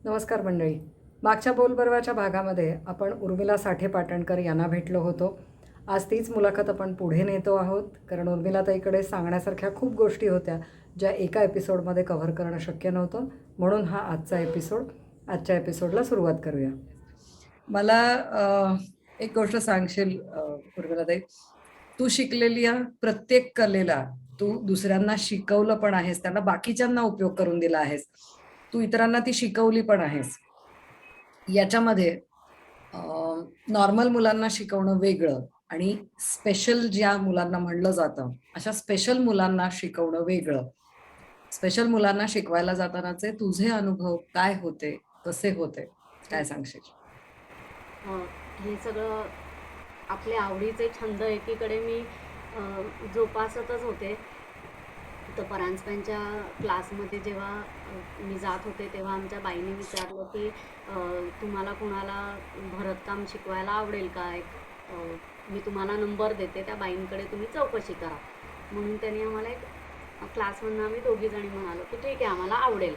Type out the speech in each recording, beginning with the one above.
नमस्कार मंडळी. मागच्या बोलबर्वाच्या भागामध्ये आपण उर्मिला साठे पाटणकर यांना भेटलो होतो. आज तीच मुलाखत आपण पुढे नेतो आहोत, कारण उर्मिलाताईकडे सांगण्यासारख्या खूप गोष्टी होत्या, ज्या एका एपिसोडमध्ये कव्हर करणं शक्य नव्हतं. म्हणून हा आजचा एपिसोड. आजच्या एपिसोडला सुरुवात करूया. मला एक गोष्ट सांगशील उर्मिलाताई, तू शिकलेली या प्रत्येक कलेला तू दुसऱ्यांना शिकवलं पण आहेस, त्यांना बाकीच्यांना उपयोग करून दिला आहेस, तू इतरांना ती शिकवली पण आहेस. याच्यामध्ये नॉर्मल मुलांना शिकवणं वेगळं आणि स्पेशल ज्या मुलांना म्हणलं जातं, अशा स्पेशल मुलांना शिकवणं वेगळं. स्पेशल मुलांना शिकवायला जातानाचे तुझे अनुभव काय होते, कसे होते, काय सांगशील? हे सगळं आपले आवडीचे छंद एकीकडे मी जोपासतच होते. तर परांजप्यांच्या क्लासमध्ये जेव्हा मी जात होते तेव्हा आमच्या बाईने विचारलं की तुम्हाला कुणाला भरतकाम शिकवायला आवडेल का? मी तुम्हाला नंबर देते, त्या बाईंकडे तुम्ही चौकशी करा. म्हणून त्यांनी आम्हाला एक क्लासमधनं आम्ही दोघीजणी म्हणालो की ठीक आहे, आम्हाला आवडेल.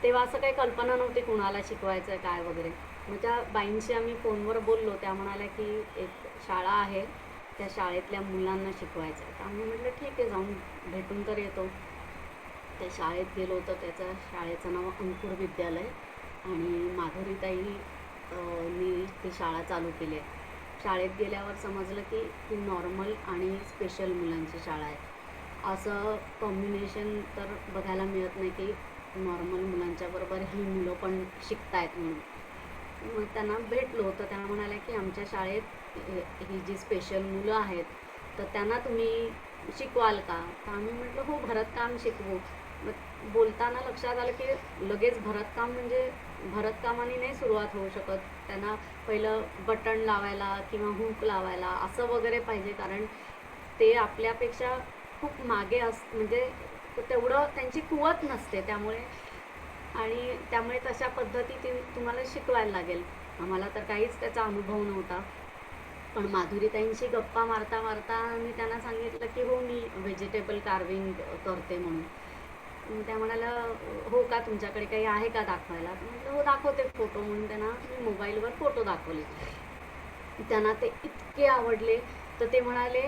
तेव्हा असं काही कल्पना नव्हती कुणाला शिकवायचं आहे काय वगैरे. मग त्या बाईंशी आम्ही फोनवर बोललो. त्या म्हणाल्या की एक शाळा आहे, त्या शाळेतल्या मुलांना शिकवायचं आहे. तर आम्ही म्हटलं ठीक आहे, जाऊन भेटून तर येतो. त्या शाळेत गेलो तर त्याचं शाळेचं नाव अंकुर विद्यालय आणि माधुरीताई नी ती शाळा चालू केली आहे. शाळेत गेल्यावर समजलं की ती नॉर्मल आणि स्पेशल मुलांची शाळा आहे. असं कॉम्बिनेशन तर बघायला मिळत नाही की नॉर्मल मुलांच्या बरोबर ही मुलं पण शिकतायत म्हणून. मग त्यांना भेटलो तर त्या म्हणाल्या की आमच्या शाळेत ही जी स्पेशल मुलं आहेत तर त्यांना तुम्ही शिकवाल का? तर आम्ही म्हटलं हो, भरतकाम शिकवू. मग बोलताना लक्षात आलं की लगेच भरतकाम म्हणजे भरतकामाने नाही सुरुवात होऊ शकत. त्यांना पहिलं बटन लावायला किंवा हुक लावायला असं वगैरे पाहिजे, कारण ते आपल्यापेक्षा खूप मागे म्हणजे तेवढं त्यांची कुवत नसते. त्यामुळे तशा पद्धती तुम्हाला शिकवायला लागेल. आम्हाला तर काहीच त्याचा अनुभव नव्हता. पण माधुरीताईंशी गप्पा मारता मारता मी त्यांना सांगितलं की हो, मी व्हेजिटेबल कार्विंग करते म्हणून. त्या म्हणाल्या हो का, तुमच्याकडे काही आहे का दाखवायला? म्हटलं हो, दाखवते फोटो. म्हणून त्यांना मी मोबाईलवर फोटो दाखवले. त्यांना ते इतके आवडले तर ते म्हणाले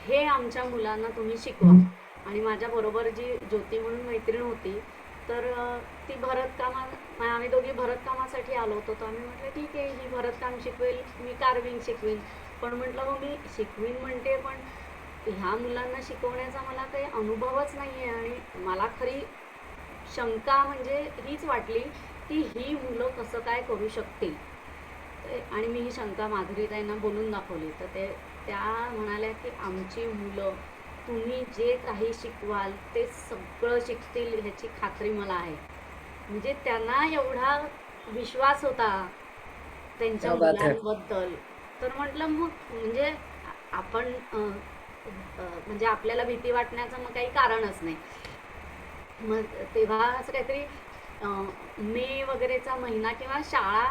हे आमच्या मुलांना तुम्ही शिकवा. आणि माझ्याबरोबर जी ज्योती म्हणून मैत्रीण होती तर ती आम्ही दोघी भरतकामासाठी आलो होतो. तर आम्ही म्हटलं ठीक आहे, ही भरतकाम शिकवेल, मी कार्विंग शिकवेन. पण म्हटलं हो, मी शिकवीन म्हणते, पण ह्या मुलांना शिकवण्याचा मला काही अनुभवच नाही आहे. आणि मला खरी शंका म्हणजे हीच वाटली की ही मुलं कसं काय करू शकतील. आणि मी ही शंका माधुरीताईंना बोलून दाखवली. तर त्या म्हणाल्या की आमची मुलं तुम्ही जे काही शिकवाल ते सगळं शिकतील ह्याची खात्री मला आहे. म्हणजे त्यांना एवढा विश्वास होता त्यांच्या क्या बात है. मुलांबद्दल. तर म्हटलं मग म्हणजे आपण म्हणजे आपल्याला भीती वाटण्याचं मग काही कारणच नाही. मग तेव्हा असं काहीतरी मे वगैरेचा महिना किंवा शाळा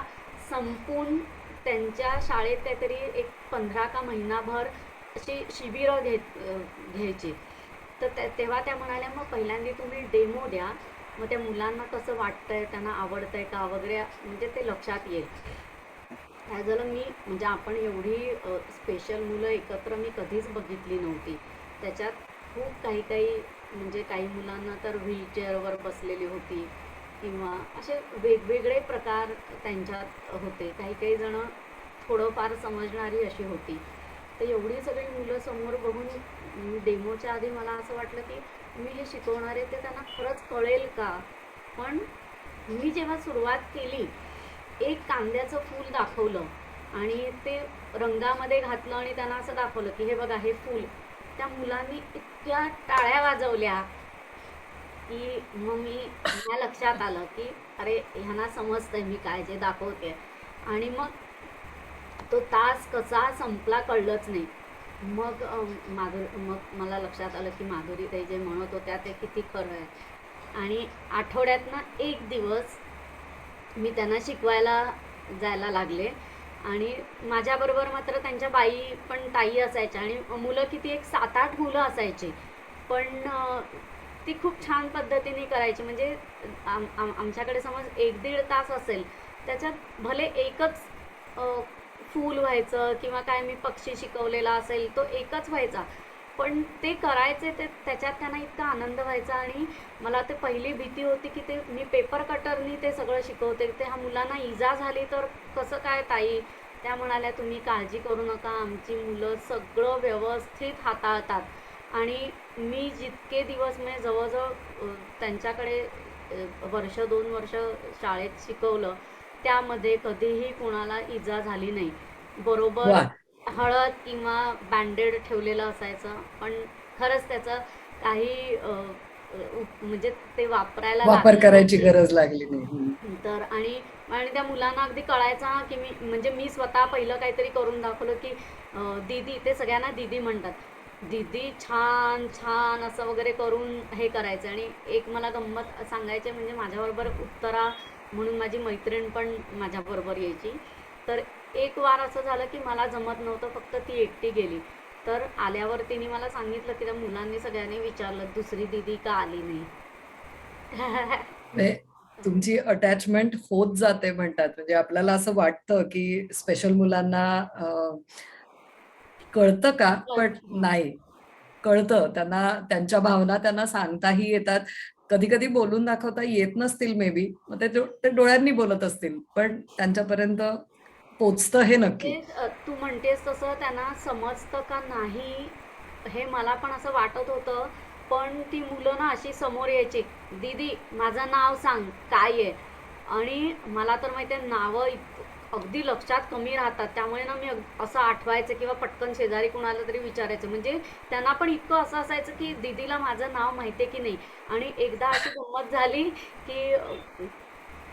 संपून त्यांच्या शाळेत काहीतरी एक 15 का महिनाभर अशी शिबिरं घ्यायची. तर तेव्हा त्या म्हणाल्या मग पहिल्यांदा तुम्ही डेमो द्या, मग त्या मुलांना कसं वाटतंय, त्यांना आवडतंय का वगैरे, म्हणजे ते लक्षात येईल. काय झालं, मी म्हणजे आपण एवढी स्पेशल मुलं एकत्र मी कधीच बघितली नव्हती. त्याच्यात खूप काही काही म्हणजे काही मुलांना तर व्हीलचेअरवर बसलेली होती किंवा असे वेगवेगळे प्रकार त्यांच्यात होते. काही काही जणं थोडंफार समजणारी अशी होती. तर एवढी सगळी मुलं समोर बघून डेमोच्या आधी मला असं वाटलं की मी हे शिकवणार आहे ते त्यांना खरंच कळेल का? पण मी जेव्हा सुरुवात केली, एक कांद्याचं फूल दाखवलं आणि ते रंगामध्ये घातलं आणि त्यांना असं दाखवलं की हे बघा, हे फूल. त्या मुलांनी इतक्या टाळ्या वाजवल्या की मग मला लक्षात आलं की अरे, ह्यांना समजतंय मी काय जे दाखवते. आणि मग तो तास कसा संपला कळलंच नाही. मग मला लक्षात आलं की माधुरीताई जे म्हणत होत्या ते किती खरं आहे. आणि आठवड्यातनं एक दिवस मी त्यांना शिकवायला जायला लागले. आणि माझ्याबरोबर मात्र त्यांच्या बाई पण ताई असायच्या आणि मुलं किती एक 7-8 मुलं असायची. पण ती खूप छान पद्धतीने करायची. म्हणजे आमच्याकडे समज 1-1.5 तास असेल, त्याच्यात भले एकच अ, फूल व्हायचं किंवा काय मी पक्षी शिकवलेला असेल तो एकच व्हायचा. पण ते करायचे ते त्याच्यात त्यांना इतका आनंद व्हायचा आणि मला ते पहिली भीती होती की ते मी पेपर कटरनी ते सगळं शिकवते. ते ह्या मुलांना इजा झाली तर कसं काय ताई? त्या म्हणाल्या, "तुम्ही काळजी करू नका. आमची मुलं सगळं व्यवस्थित हाताळतात." आणि मी जितके दिवस म्हणजे जवळ-जवळ त्यांच्याकडे वर्ष 2 वर्ष शाळेत शिकवलं, त्यामध्ये कधीही कुणाला इजा झाली नाही. बरोबर वा. हळद किंवा बँडेड ठेवलेलं असायचं. पण खरंच त्याचं काही म्हणजे ते वापरायला वापर लागलं करायची नाही. गरज लागली नाही. तर आणि आणि त्या मुलांना अगदी कळायचं हां, की मी म्हणजे मी स्वतः पहिलं काहीतरी करून दाखवलं, की दीदी ते सगळ्यांना दीदी म्हणतात. दीदी छान, छान असं वगैरे करून हे करायचं आणि एक मला गंमत सांगायची म्हणजे माझ्याबरोबर उत्तरा म्हणून माझी मैत्रीण पण माझ्याबरोबर यायची. तर एक वार असं झालं, की मला जमत नव्हतं, फक्त ती एकटी गेली. तर आल्यावर तिने मला सांगितलं, की त्या मुलांनी सगळ्यांनी विचारलं, "दुसरी दीदी का आली नाही?" म्हणजे तुमची अटॅचमेंट होत जाते म्हणतात. म्हणजे आपल्याला असं वाटतं की स्पेशल मुलांना कळतं का? पण हो. नाही. कळतं. त्यांना त्यांच्या भावना त्यांना सांगताही येतात. कधी-कधी बोलून दाखवता येत नसतील मे बी. मग ते डोळ्यांनी बोलत असतील. पण त्यांच्यापर्यंत पोहोचतं हे नक्की. ते तू म्हणतेस तसं त्यांना समजतं का नाही हे मला पण असं वाटत होतं. पण ती मुलं ना अशी समोर यायची, "दीदी माझं नाव सांग, काय आहे?" आणि मला तर माहिती आहे नावं अगदी लक्षात कमी राहतात. त्यामुळे ना मी असं आठवायचं किंवा पटकन शेजारी कुणाला तरी विचारायचं. म्हणजे त्यांना पण इतकं असं असायचं, की दीदीला माझं नाव माहिती आहे की नाही. आणि एकदा अशी गंमत झाली, की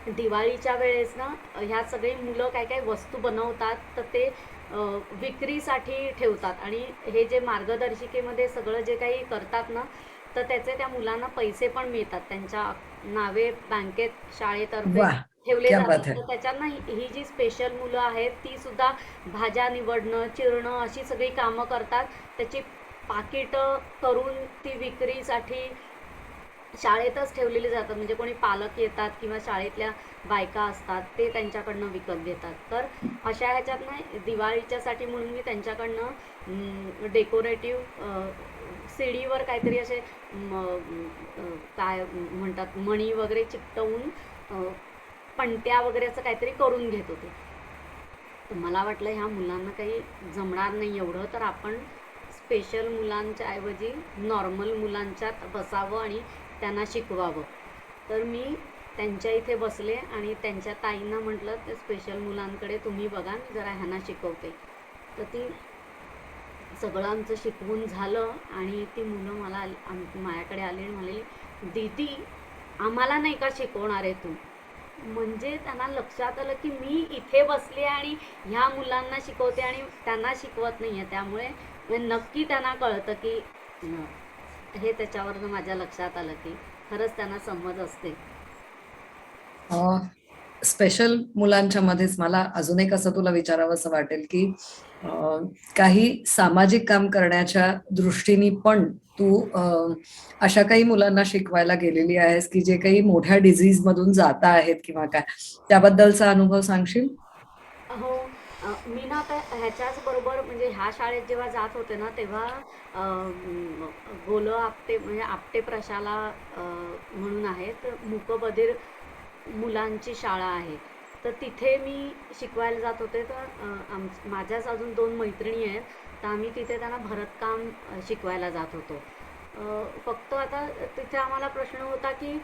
दिवाळीच्या वेळेस ना ह्या सगळी मुलं काय काय वस्तू बनवतात तर ते विक्रीसाठी ठेवतात आणि हे जे मार्गदर्शिकेमध्ये सगळं जे काही करतात ना तर त्याचे त्या मुलांना पैसे पण मिळतात त्यांच्या नावे बँकेत शाळेतर्फे वाह! ठेवले क्या जातात. बात है! तर त्याच्यानं ही जी स्पेशल मुलं आहेत ती सुद्धा भाज्या निवडणं चिरणं अशी सगळी कामं करतात. त्याची पाकिटं करून ती विक्रीसाठी शाळेतच ठेवलेली जातात. म्हणजे कोणी पालक येतात किंवा शाळेतल्या बायका असतात ते त्यांच्याकडनं विकत घेतात. तर अशा ह्याच्यात ना दिवाळीच्यासाठी म्हणून मी त्यांच्याकडनं डेकोरेटिव्ह सीडीवर काहीतरी असे काय म्हणतात मणी वगैरे चिकटवून पणत्या वगैरे असं काहीतरी करून घेत होते. तर मला वाटलं ह्या मुलांना काही जमणार नाही एवढं, तर आपण स्पेशल मुलांच्या ऐवजी नॉर्मल मुलांच्यात बसावं आणि त्यांना शिकवावं. तर मी त्यांच्या इथे बसले आणि त्यांच्या ताईंना म्हटलं, "ते स्पेशल मुलांकडे तुम्ही बघा, मी जरा ह्यांना शिकवते." तर ती सगळं आमचं शिकवून झालं आणि ती मुलं माझ्याकडे आली आणि म्हणाली, "दीदी, आम्हाला नाही का शिकवणार आहे तू?" म्हणजे त्यांना लक्षात आलं, की मी इथे बसले आणि ह्या मुलांना शिकवते आणि त्यांना शिकवत नाही आहे. त्यामुळे नक्की त्यांना कळतं, की हे त्याच्यावरनं माझ्या लक्षात आलं, की खरंच त्यांना समज असते. स्पेशल मुलांच्या मध्येच मला अजून एक असं तुला विचारावं असं वाटेल, की अ, काही सामाजिक काम करण्याच्या दृष्टीने पण तू अशा काही मुलांना शिकवायला गेलेली आहेस, की जे काही मोठ्या डिझीज मधून जाता आहेत किंवा काय? त्याबद्दलचा अनुभव सांगशील? हो. मी ना आता ह्याच्याच बरोबर म्हणजे ह्या शाळेत जेव्हा जात होते ना, तेव्हा गोलं आपटे म्हणजे आपटे प्रशाला म्हणून आहेत. मूकबधिर मुलांची शाळा आहे. तर तिथे मी शिकवायला जात होते. तर माझ्याच अजून 2 मैत्रिणी आहेत. तर आम्ही तिथे त्यांना भरतकाम शिकवायला जात होतो. फक्त आता तिथे आम्हाला प्रश्न होता, की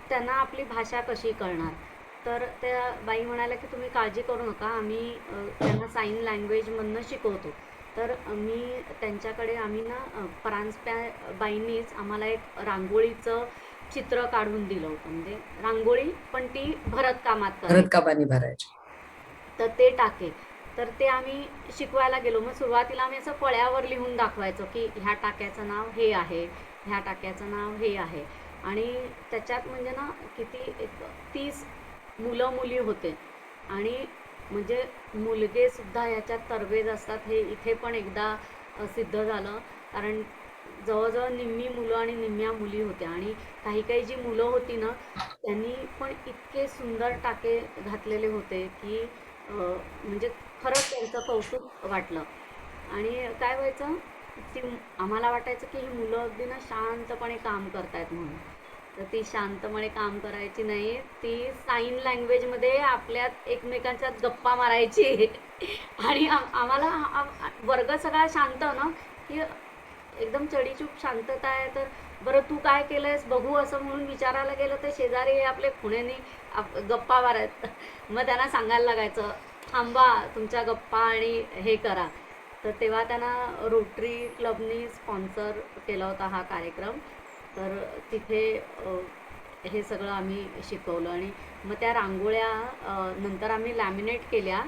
त्यांना आपली भाषा कशी कळणार? तर त्या बाई म्हणाल्या, की "तुम्ही काळजी करू नका. आम्ही त्यांना साइन लँग्वेजमधनं शिकवतो." तर मी त्यांच्याकडे आम्ही ना परांजपे बाईंनीच आम्हाला एक रांगोळीचं चित्र काढून दिलं होतं. म्हणजे रांगोळी पण ती भरतकामात करायची. भरतकामानी भरायचे. तर ते टाके. तर ते आम्ही शिकवायला गेलो. मग सुरुवातीला आम्ही असं फळ्यावर लिहून दाखवायचो, की ह्या टाक्याचं नाव हे आहे, ह्या टाक्याचं नाव हे आहे. आणि त्याच्यात म्हणजे ना किती एक 30 मुलं-मुली होते. आणि म्हणजे मुलगेसुद्धा ह्याच्यात तरबेज असतात हे इथे पण एकदा सिद्ध झालं. कारण जवळजवळ निम्मी मुलं आणि निम्म्या मुली होत्या आणि काही काही जी मुलं होती ना त्यांनी पण इतके सुंदर टाके घातलेले होते की म्हणजे खरंच त्यांचं कौतुक वाटलं. आणि काय व्हायचं, ती आम्हाला वाटायचं की ही मुलं अगदी ना शांतपणे काम करतायत म्हणून. तर ती शांतपणे काम करायची नाही, ती साईन लँग्वेजमध्ये आपल्यात एकमेकांच्यात गप्पा मारायची. आणि आम्हाला वर्ग सगळा शांत ना, की एकदम चडीचूप शांतता आहे. तर बरं तू काय केलंयस बघू असं म्हणून विचारायला गेलं तर शेजारी हे आपले खुण्यानी गप्पा मारत. मग त्यांना सांगायला लागायचं, थांबा तुमच्या गप्पा आणि हे करा. तर तेव्हा त्यांना रोटरी क्लबनी स्पॉन्सर केला होता हा कार्यक्रम. तर तिथे हे सगळं आम्ही शिकवलं आणि मग त्या रांगोळ्या नंतर आम्ही लॅमिनेट केल्या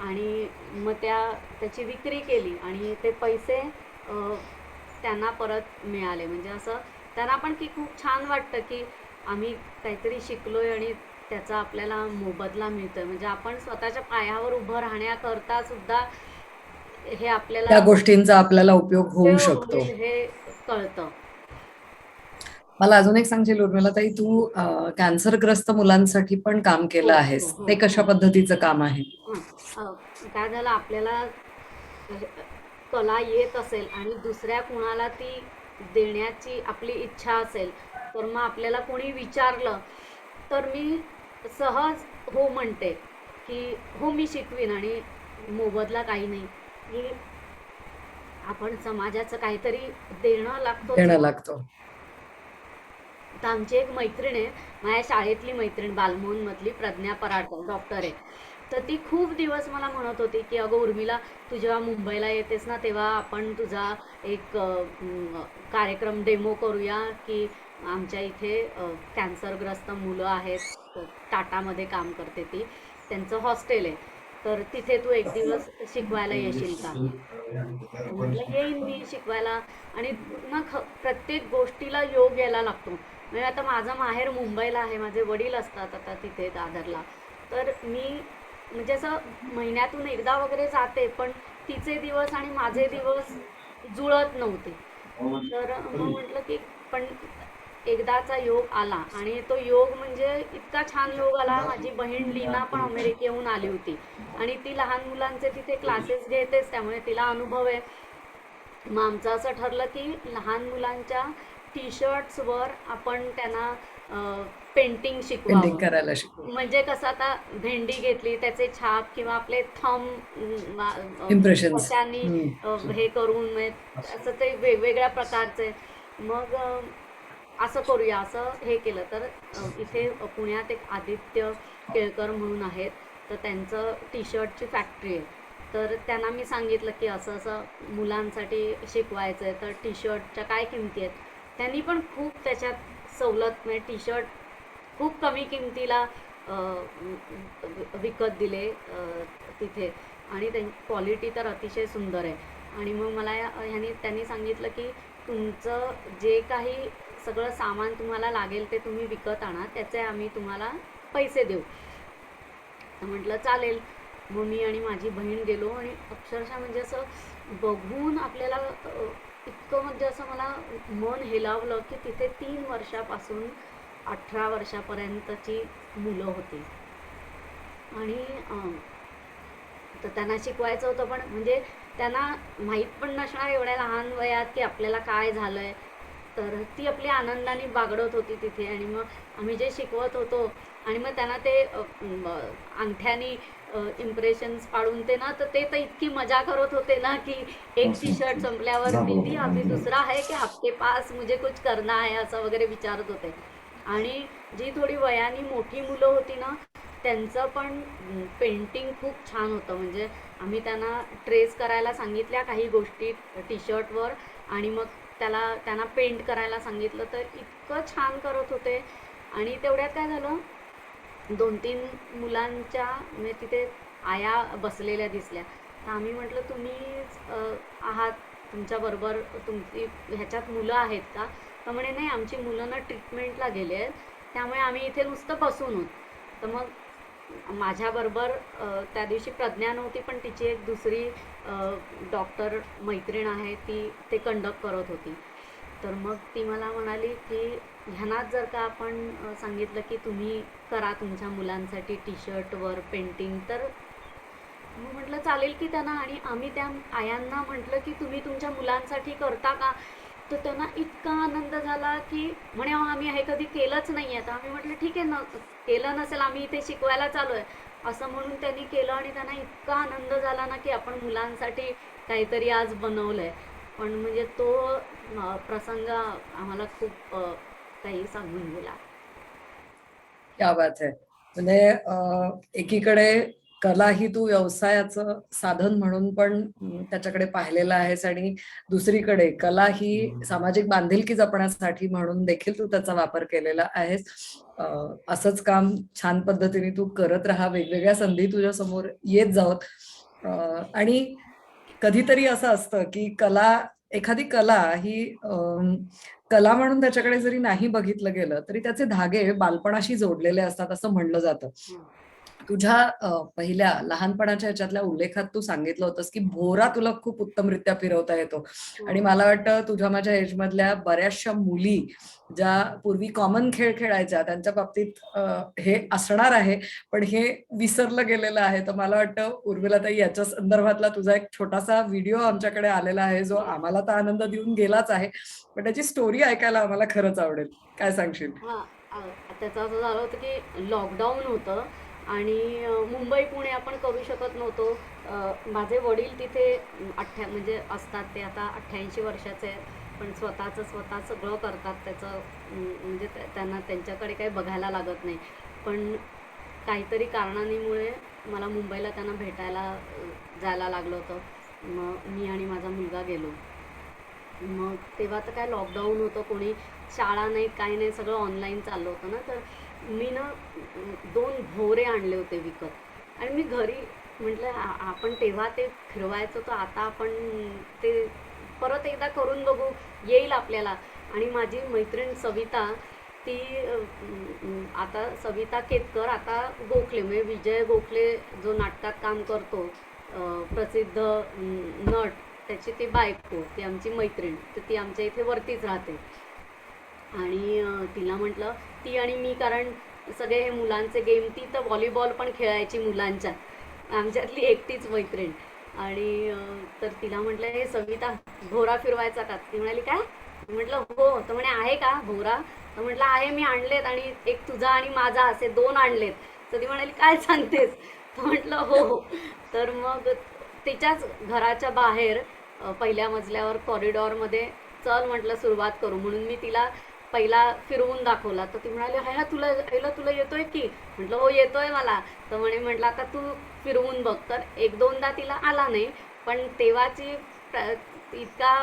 आणि मग त्याची विक्री केली आणि ते पैसे त्यांना परत मिळाले. म्हणजे असं त्यांना पण की खूप छान वाटतं की आम्ही काहीतरी शिकलोय आणि त्याचा आपल्याला मोबदला मिळतोय. म्हणजे आपण स्वतःच्या पायावर उभं राहण्याकरता सुद्धा हे आपल्याला त्या गोष्टींचा आपल्याला उपयोग होऊ उपयोग शकतो. होईल हे कळतं. मला अजून एक सांगशील उर्मिला ताई, तू कॅन्सरग्रस्त मुलांसाठी पण काम हो केलं हो आहेस, हो ते कशा हो. पद्धतीचं काम आहे? हं. काय झालं आपल्याला कला येत असेल आणि दुसऱ्या कुणाला ती देण्याची आपली इच्छा असेल, तर मग आपल्याला कोणी विचारलं तर मी सहज हो म्हणते की हो मी शिकवीन आणि मोबदला काही नाही. की आपण समाजाचं काहीतरी देणं लागतोच देणं ना. लागतो. तर आमची एक मैत्रीण आहे, माझ्या शाळेतली मैत्रीण बालमोहनमधली प्रज्ञा पराडकर डॉक्टर आहे. तर ती खूप दिवस मला म्हणत होती की अगं उर्मिला, तू जेव्हा मुंबईला येतेस ना तेव्हा आपण तुझा एक कार्यक्रम डेमो करूया की आमच्या इथे कॅन्सरग्रस्त मुलं आहेत. टाटामध्ये काम करते ती, त्यांचं हॉस्टेल आहे. तर तिथे तू एक दिवस शिकवायला येशील का? तर म्हटलं येईन मी शिकवायला. आणि ना प्रत्येक गोष्टीला योग यायला लागतो. म्हणजे आता माझं माहेर मुंबईला आहे, माझे वडील असतात आता तिथे दादरला. तर मी म्हणजे असं महिन्यातून एकदा वगैरे जाते, पण तिचे दिवस आणि माझे दिवस जुळत नव्हते. तर मग म्हटलं की पण एकदाचा योग आला आणि तो योग म्हणजे इतका छान योग आला. माझी बहीण लीना पण अमेरिकेहून आली होती आणि ती लहान मुलांचे तिथे क्लासेस घेतेच, त्यामुळे तिला अनुभव आहे. मग आमचं असं ठरलं की लहान मुलांच्या टी शर्ट्सवर आपण त्यांना पेंटिंग पेंटिंग शिकवावं. करायला शिकू. म्हणजे कसं आता भेंडी घेतली त्याचे छाप किंवा आपले इम्प्रेशन्स. कशाने हे करून म्हणजे असं ते वेगवेगळ्या प्रकारचे. मग असं करूया असं हे केलं. तर इथे पुण्यात एक आदित्य केळकर म्हणून आहेत, तर त्यांचं टी शर्टची फॅक्टरी आहे. तर त्यांना मी सांगितलं की असं असं मुलांसाठी शिकवायचं आहे, तर टी शर्टच्या काय किमती आहेत. त्यांनी पण खूप त्याच्यात सवलत म्हणजे टी शर्ट खूप कमी किमतीला विकत दिले तिथे. आणि त्यांची क्वालिटी तर अतिशय सुंदर आहे. आणि मग मला त्यांनी सांगितलं की तुमचं जे काही सगळं सामान तुम्हाला लागेल ते तुम्ही विकत आणा, त्याचे आम्ही तुम्हाला पैसे देऊ. तर म्हटलं चालेल. मग मी आणि माझी बहीण गेलो आणि अक्षरशः म्हणजे असं बघून आपल्याला इतकं म्हणजे असं मला मन हेलावलं की तिथे 3 वर्षापासून 18 वर्षापर्यंतची मुलं होती. आणि तर त्यांना शिकवायचं होतं, पण म्हणजे त्यांना माहीत पण नसणार एवढ्या लहान वयात की आपल्याला काय झालंय. तर ती आपली आनंदाने बागडत होती तिथे आणि मग आम्ही जे शिकवत होतो आणि मग त्यांना ते अंगठ्यानी इम्प्रेशन्स पाडून ते ना, तर ते तर इतकी मजा करत होते ना की एक टी शर्ट संपल्यावर दीदी अभी दुसरा है की आपके पास, मुझे कुछ करना है असं वगैरे विचारत होते. आणि जी थोडी वयाने मोठी मुलं होती ना त्यांचं पण पेंटिंग खूप छान होतं. म्हणजे आम्ही त्यांना ट्रेस करायला सांगितल्या काही गोष्टी टी शर्टवर आणि मग त्यांना पेंट करायला सांगितलं, तर इतकं छान करत होते. आणि तेवढ्यात काय झालं, 2-3 मुलांच्या म्हणजे तिथे आया बसलेल्या दिसल्या. तर आम्ही म्हटलं तुम्हीच आहात, तुमच्याबरोबर तुमची ह्याच्यात मुलं आहेत का? तर म्हणे नाही आमची मुलं ना ट्रीटमेंटला गेले आहेत, त्यामुळे आम्ही इथे नुसतं बसून आहोत. तर मग माझ्याबरोबर त्या दिवशी प्रज्ञा नव्हती, पण तिची एक दुसरी डॉक्टर मैत्रीण आहे ती ते कंडक्ट करत होती. तर मग ती मला म्हणाली की ह्यांनाच जर का आपण सांगितलं की तुम्ही करा तुमच्या मुलांसाठी टी शर्टवर पेंटिंग, तर मग म्हटलं चालेल की त्यांना. आणि आम्ही त्या आयांना म्हटलं की तुम्ही तुमच्या मुलांसाठी करता का? तर त्यांना इतका आनंद झाला की म्हणे "अहो, आम्ही हे कधी केलंच नाही आहे." तर आम्ही म्हटलं ठीक आहे ना, केलं नसेल आम्ही इथे शिकवायला चालू आहे असं म्हणून त्यांनी केलं. आणि त्यांना इतका आनंद झाला ना की आपण मुलांसाठी काहीतरी आज बनवलंय. पण म्हणजे तो प्रसंग आम्हाला खूप काही सांगून गेला. क्या बात है. म्हणजे एकीकडे कला ही तू व्यवसायाचं साधन म्हणून पण त्याच्याकडे पाहिलेलं आहेस आणि दुसरीकडे कला ही सामाजिक बांधिलकी जपण्यासाठी म्हणून देखील तू त्याचा वापर केलेला आहेस. असंच काम छान पद्धतीने तू करत राहा, वेगवेगळ्या संधी तुझ्या समोर येत जावत. आणि कधीतरी असं असतं की एखादी कला ही कला म्हणून त्याच्याकडे जरी नाही बघितलं गेलं तरी त्याचे धागे बालपणाशी जोडलेले असतात असं म्हणलं जातं. हं. तुझ्या पहिल्या लहानपणाच्या ह्याच्यातल्या उल्लेखात तू सांगितलं होतंस की भोरा तुला खूप उत्तमरित्या फिरवता येतो. हो. आणि मला वाटतं तुझ्या माझ्या एज मधल्या बऱ्याचशा मुली ज्या पूर्वी कॉमन खेळ खेळायच्या त्यांच्या बाबतीत हे असणार आहे, पण हे विसरलं गेलेलं आहे. तर मला वाटतं उर्मिलाताई याच्या संदर्भातला तुझा एक छोटासा व्हिडिओ आमच्याकडे आलेला आहे जो आम्हाला तर आनंद देऊन गेलाच आहे, पण त्याची स्टोरी ऐकायला आम्हाला खरंच आवडेल. काय सांगशील? हां. त्याचं असं झालं होतं की लॉकडाऊन होतं आणि मुंबई पुणे आपण करू शकत नव्हतो. माझे वडील तिथे म्हणजे असतात. ते आता 88 वर्षाचे आहेत. पण स्वतः सगळं करतात. त्याचं म्हणजे त्यांना त्यांच्याकडे काही बघायला लागत नाही. पण काहीतरी कारणांमुळे मला मुंबईला त्यांना भेटायला जायला लागलं होतं. मग मी आणि माझा मुलगा गेलो. मग तेव्हा तर काय लॉकडाऊन होतं, कोणी शाळा नाही, काही नाही, सगळं ऑनलाईन चाललं होतं ना. तर मी ना 2 भोवरे आणले होते विकत. आणि मी घरी म्हटलं आपण तेव्हा ते फिरवायचो, तर आता आपण ते परत एकदा करून बघू, येईल आपल्याला. आणि माझी मैत्रीण सविता, ती आता सविता केतकर, आता गोखले म्हणजे विजय गोखले जो नाटकात काम करतो, प्रसिद्ध नट, त्याची ती बायको, ती आमची मैत्रीण. तर ती आमच्या इथे वरतीच राहते. आणि तिला म्हटलं, ती आणि मी, कारण सगळे हे मुलांचे गेम, ती तर व्हॉलीबॉल पण खेळायची मुलांच्या, आमच्यातली एकटीच मैत्रीण. आणि तर तिला म्हटलं, हे सविता, भोरा फिरवायचा का? ती म्हणाली काय? म्हटलं हो. तर म्हणे आहे का भोरा? तर म्हटलं आहे, मी आणलेत, आणि एक तुझा आणि माझा असे 2 आणलेत. तर ती म्हणाली काय सांगतेस? तर म्हटलं हो हो. तर मग तिच्याच घराच्या बाहेर पहिल्या मजल्यावर कॉरिडॉरमध्ये, चल म्हटलं सुरुवात करू. म्हणून मी तिला पहिला फिरवून दाखवला. तर ती म्हणाली, "हाय तुला येतोय की?" म्हटलं हो येतोय मला. तर म्हटलं आता तू फिरवून बघ. तर एक दोनदा तिला आला नाही, पण तेव्हाची इतका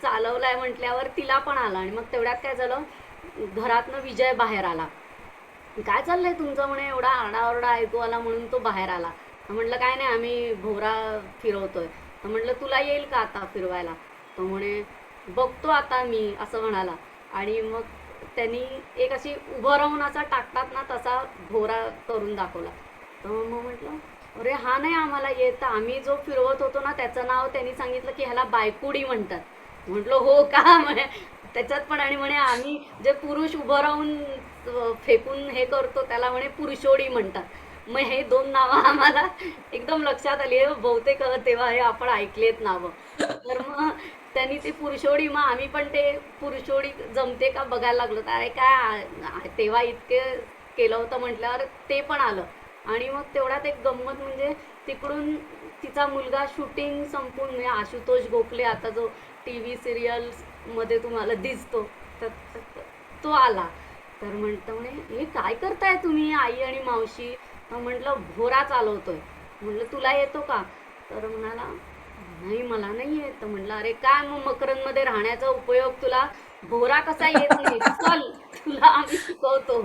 चालवलाय म्हटल्यावर तिला पण आला. आणि मग तेवढ्यात काय झालं, घरातनं विजय बाहेर आला. काय चाललंय तुमचं? म्हणे एवढा आरडाओरडा ऐकू आला म्हणून तो बाहेर आला. तर म्हटलं काय नाही, आम्ही भोवरा फिरवतोय. तर म्हटलं तुला येईल का आता फिरवायला? तो म्हणे बघतो आता मी, असं म्हणाला. आणि मग त्यांनी एक अशी उभं राहून असा टाकतात ना, तसा भोवरा करून दाखवला. तर मग म्हटलं अरे हा नाही आम्हाला येत. आम्ही जो फिरवत होतो ना, त्याचं नाव त्यांनी सांगितलं की ह्याला बायकुडी म्हणतात. म्हटलं हो का? म्हणे त्याच्यात पण. आणि म्हणे आम्ही जे पुरुष उभं राहून फेकून हे करतो त्याला म्हणे पुरुषोडी म्हणतात. मग हे 2 नावं आम्हाला एकदम लक्षात आली. बहुतेक तेव्हा हे आपण ऐकलेत नावं. तर मग त्यांनी ती पुरुषोडी, मग आम्ही पण ते पुरुषोडी जमते का बघायला लागलो. तर अरे काय तेव्हा इतके केलं होतं म्हटल्यावर ते पण आलं. आणि मग तेवढ्यात एक गंमत म्हणजे, तिकडून तिचा मुलगा शूटिंग संपून, म्हणजे आशुतोष गोखले, आता जो टीव्ही सिरियल्स मध्ये तुम्हाला दिसतो, तर तो आला. तर म्हणे हे काय करताय तुम्ही आई आणि मावशी? म्हटलं भोरा चालवतोय. म्हटलं तुला येतो का? तर म्हणाला नाही मला नाही येत. तर म्हटलं अरे काय मग मकरंदमध्ये राहण्याचा उपयोग, तुला भोरा कसा येत नाही? चल तुला आम्ही शिकवतो.